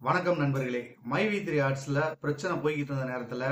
வணக்கம் நண்பர்களே. மை3 ஆர்ட்ஸ்ல பிரச்சனை போய்கிட்டு இருந்த நேரத்துல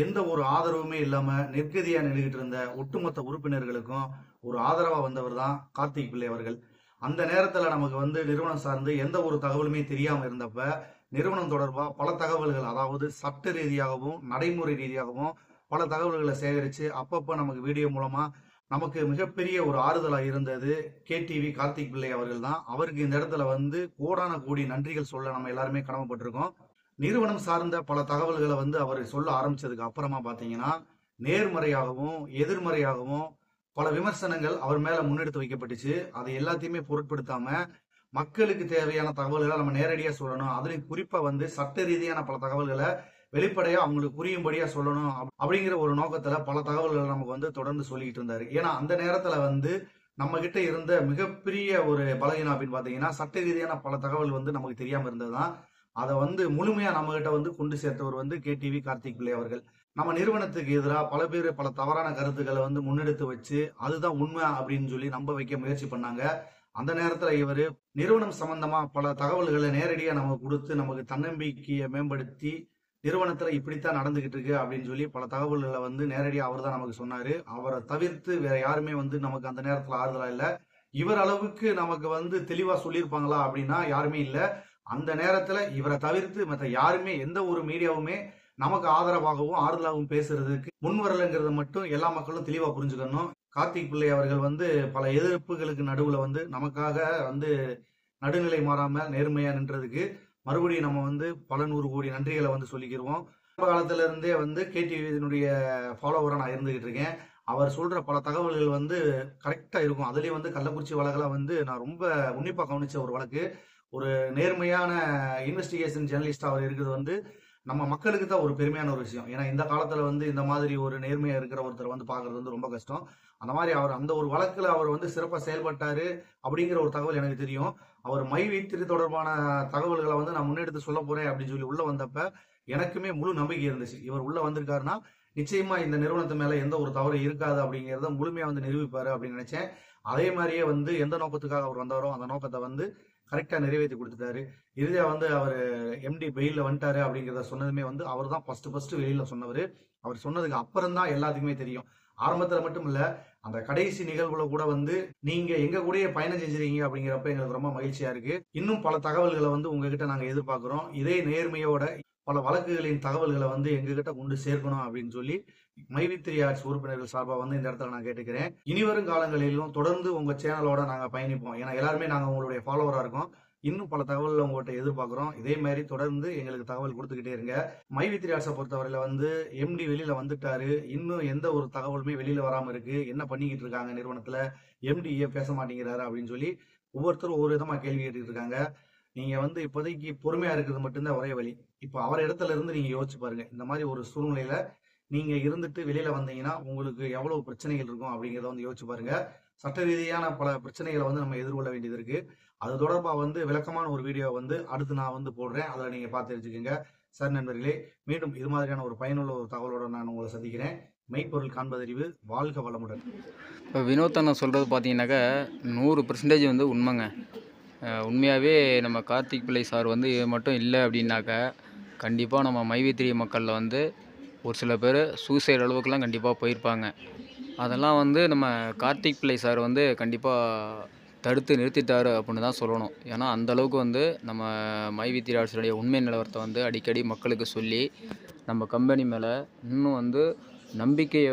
எந்த ஒரு ஆதரவுமே இல்லாம நிர்கதியா நின்றுகிட்டு இருந்த ஒட்டுமொத்த உறுப்பினர்களுக்கும் ஒரு ஆதரவா வந்தவர் தான் கார்த்திக் பிள்ளை அவர்கள். அந்த நேரத்துல நமக்கு நிறுவனம் சார்ந்து எந்த ஒரு தகவலுமே தெரியாம இருந்தப்ப நிறுவனம் தொடர்பா பல தகவல்கள், அதாவது சட்ட ரீதியாகவும் நடைமுறை ரீதியாகவும் பல தகவல்களை சேகரிச்சு அப்பப்ப நமக்கு வீடியோ மூலமா நமக்கு மிகப்பெரிய ஒரு ஆறுதலா இருந்தது கேடிவி கார்த்திக் பிள்ளை அவர்கள் தான். அவருக்கு இந்த இடத்துல கோடான கோடி நன்றிகள் சொல்ல நம்ம எல்லாருமே கடமைப்பட்டிருக்கோம். நிறுவனம் சார்ந்த பல தகவல்களை அவர் சொல்ல ஆரம்பிச்சதுக்கு அப்புறமா பாத்தீங்கன்னா நேர்மறையாகவும் எதிர்மறையாகவும் பல விமர்சனங்கள் அவர் மேல முன்னெடுத்து வைக்கப்பட்டுச்சு. அதை எல்லாத்தையுமே பொருட்படுத்தாம மக்களுக்கு தேவையான தகவல்களை நம்ம நேரடியா சொல்லணும், அதுலயும் குறிப்பா சட்ட ரீதியான பல தகவல்களை வெளிப்படையா அவங்களுக்கு புரியும்படியா சொல்லணும் அப்படிங்கிற ஒரு நோக்கத்துல பல தகவல்கள் நமக்கு தொடர்ந்து சொல்லிக்கிட்டு இருந்தாரு. ஏன்னா அந்த நேரத்துல நம்ம கிட்ட இருந்த மிகப்பெரிய ஒரு பலகீனம் அப்படின்னு பாத்தீங்கன்னா சட்ட ரீதியான பல தகவல் நமக்கு தெரியாம இருந்ததுதான். அதை முழுமையா நம்ம கிட்ட கொண்டு சேர்த்தவர் கேடிவி கார்த்திக் பிள்ளை அவர்கள். நம்ம நிறுவனத்துக்கு எதிராக பல பேர் பல தவறான கருத்துக்களை முன்னெடுத்து வச்சு அதுதான் உண்மை அப்படின்னு சொல்லி நம்ப வைக்க முயற்சி பண்ணாங்க. அந்த நேரத்துல இவர் நிறுவனம் சம்பந்தமா பல தகவல்களை நேரடியா நமக்கு கொடுத்து நமக்கு தன்னம்பிக்கையை மேம்படுத்தி நிறுவனத்துல இப்படித்தான் நடந்துகிட்டு இருக்கு அப்படின்னு சொல்லி பல தகவல்களை நேரடியா அவர் தான் நமக்கு சொன்னாரு. அவரை தவிர்த்து வேற யாருமே நமக்கு அந்த நேரத்துல ஆறுதலா இல்ல. இவர் அளவுக்கு நமக்கு தெளிவா சொல்லியிருப்பாங்களா அப்படின்னா யாருமே இல்ல. அந்த நேரத்துல இவரை தவிர்த்து மற்ற யாருமே எந்த ஒரு மீடியாவுமே நமக்கு ஆதரவாகவும் ஆறுதலாகவும் பேசுறதுக்கு முன் வரலங்கிறத மட்டும் எல்லா மக்களும் தெளிவா புரிஞ்சுக்கணும். கார்த்திக் பிள்ளை அவர்கள் பல எதிர்ப்புகளுக்கு நடுவுல நமக்காக நடுநிலை மாறாம நேர்மையா நின்றதுக்கு மறுபடியும் நம்ம பல நூறு கோடி நன்றிகளை சொல்லிக்கிருவோம். காலத்துல இருந்தே கேடிவியினுடைய ஃபாலோவரா நான் இருந்துகிட்டு இருக்கேன். அவர் சொல்ற பல தகவல்கள் கரெக்டா இருக்கும். அதுலயும் கள்ளக்குறிச்சி வழக்கெல்லாம் நான் ரொம்ப உன்னிப்பா கவனிச்ச ஒரு வழக்கு. ஒரு நேர்மையான இன்வெஸ்டிகேஷன் ஜேர்னலிஸ்டா அவர் இருக்கிறது நம்ம மக்களுக்கு தான் ஒரு பெருமையான ஒரு விஷயம். ஏன்னா இந்த காலத்துல இந்த மாதிரி ஒரு நேர்மையா இருக்கிற ஒருத்தர் பாக்குறது ரொம்ப கஷ்டம். அந்த மாதிரி அவர் அந்த ஒரு வழக்குல அவர் சிறப்பா செயல்பட்டாரு அப்படிங்கிற ஒரு தகவல் எனக்கு தெரியும். அவர் மை3 தொடர்பான தகவல்களை நான் முன்னெடுத்து சொல்ல போறேன் அப்படின்னு சொல்லி உள்ள வந்தப்ப எனக்குமே முழு நம்பிக்கை இருந்துச்சு. இவர் உள்ள வந்திருக்காருன்னா நிச்சயமா இந்த நிறுவனத்து மேல எந்த ஒரு தவறு இருக்காது அப்படிங்கறத முழுமையா நிரூபிப்பாரு அப்படின்னு நினைச்சேன். அதே மாதிரியே எந்த நோக்கத்துக்காக அவர் வந்தாரோ அந்த நோக்கத்தை கரெக்டா நிறைவேற்றி கொடுத்துட்டாரு. இறுதியா அவர் எம்டி பெயில வந்துட்டாரு அப்படிங்கிறத சொன்னதுமே அவர் தான் ஃபர்ஸ்ட் வெளியில சொன்னவர். அவர் சொன்னதுக்கு அப்புறம் தான் எல்லாத்துக்குமே தெரியும். ஆரம்பத்துல மட்டும் இல்ல, அந்த கடைசி நிகழ்வுல கூட நீங்க எங்க கூடயே பயணம் செஞ்சிருக்கீங்க அப்படிங்கிறப்ப எங்களுக்கு ரொம்ப மகிழ்ச்சியா இருக்கு. இன்னும் பல தகவல்களை உங்ககிட்ட நாங்க எதிர்பார்க்கிறோம். இதே நேர்மையோட பல வழக்குகளின் தகவல்களை எங்ககிட்ட கொண்டு சேர்க்கணும் அப்படின்னு சொல்லி மை3 ஆர்ட்ஸ் உறுப்பினர்கள் சார்பா இந்த இடத்துல நான் கேட்டுக்கிறேன். இனிவரும் காலங்களிலும் தொடர்ந்து உங்க சேனலோட நாங்க பயணிப்போம். ஏன்னா எல்லாருமே நாங்க உங்களுடைய ஃபாலோவரா இருக்கோம். இன்னும் பல தகவல் உங்கள்கிட்ட எதிர்பார்க்கிறோம். இதே மாதிரி தொடர்ந்து எங்களுக்கு தகவல் கொடுத்துக்கிட்டே இருங்க. மை3 ஆர்ட்ஸை பொறுத்தவரையில எம்டி வெளியில வந்துட்டாரு. இன்னும் எந்த ஒரு தகவலுமே வெளியில வராம இருக்கு. என்ன பண்ணிக்கிட்டு இருக்காங்க நிறுவனத்துல, எம்டி ஏன் பேச மாட்டேங்கிறாரு அப்படின்னு சொல்லி ஒவ்வொருத்தரும் ஒவ்வொரு விதமா கேள்வி கேட்டுட்டு இருக்காங்க. நீங்க இப்போதைக்கு பொறுமையா இருக்கிறது மட்டும்தான் ஒரே வழி. இப்போ அவர் இடத்துல இருந்து நீங்க யோசிச்சு பாருங்க. இந்த மாதிரி ஒரு சூழ்நிலையில நீங்க இருந்துட்டு வெளியில வந்தீங்கன்னா உங்களுக்கு எவ்வளவு பிரச்சனைகள் இருக்கும் அப்படிங்கிறத யோசிச்சு பாருங்க. சட்ட ரீதியான பல பிரச்சனைகளை நம்ம எதிர்கொள்ள வேண்டியது இருக்கு. அது தொடர்பா விளக்கமான ஒரு வீடியோ அடுத்து நான் போடுறேன். அதுல நீங்க பார்த்து தெரிஞ்சுக்கோங்க. சார் நண்பர்களே, மீண்டும் இது மாதிரியான ஒரு பயனுள்ள ஒரு தகவலோட நான் உங்களை சந்திக்கிறேன். மெய்ப்பொருள் காண்பதறிவு. வாழ்க வளமுடன். இப்போ வினோத் அண்ணா சொல்கிறது பார்த்தீங்கன்னாக்கா 100% உண்மைங்க. உண்மையாகவே நம்ம கார்த்திக் பிள்ளை சார் மட்டும் இல்லை அப்படின்னாக்கா கண்டிப்பாக நம்ம மை3 மக்களில் ஒரு சில பேர் சூசைட் அளவுக்குலாம் கண்டிப்பாக போயிருப்பாங்க. அதெல்லாம் நம்ம கார்த்திக் பிள்ளை சார் கண்டிப்பாக தடுத்து நிறுத்திட்டார் அப்படின்னு தான் சொல்லணும். ஏன்னா அந்தளவுக்கு நம்ம மை3 ஆர்ட்ஸுடைய உண்மை நிலவரத்தை அடிக்கடி மக்களுக்கு சொல்லி நம்ம கம்பெனி மேலே இன்னும் நம்பிக்கையை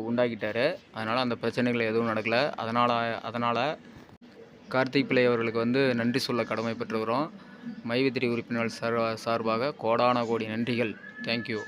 உண்டாக்கிட்டார். அதனால் அந்த பிரச்சனைகள் எதுவும் நடக்கலை. அதனால் கார்த்திக் பிள்ளை அவர்களுக்கு நன்றி சொல்ல கடமைப்பட்டிருக்கிறோம். மை3 உறுப்பினர் சார்பாக கோடான கோடி நன்றிகள். தேங்க்யூ.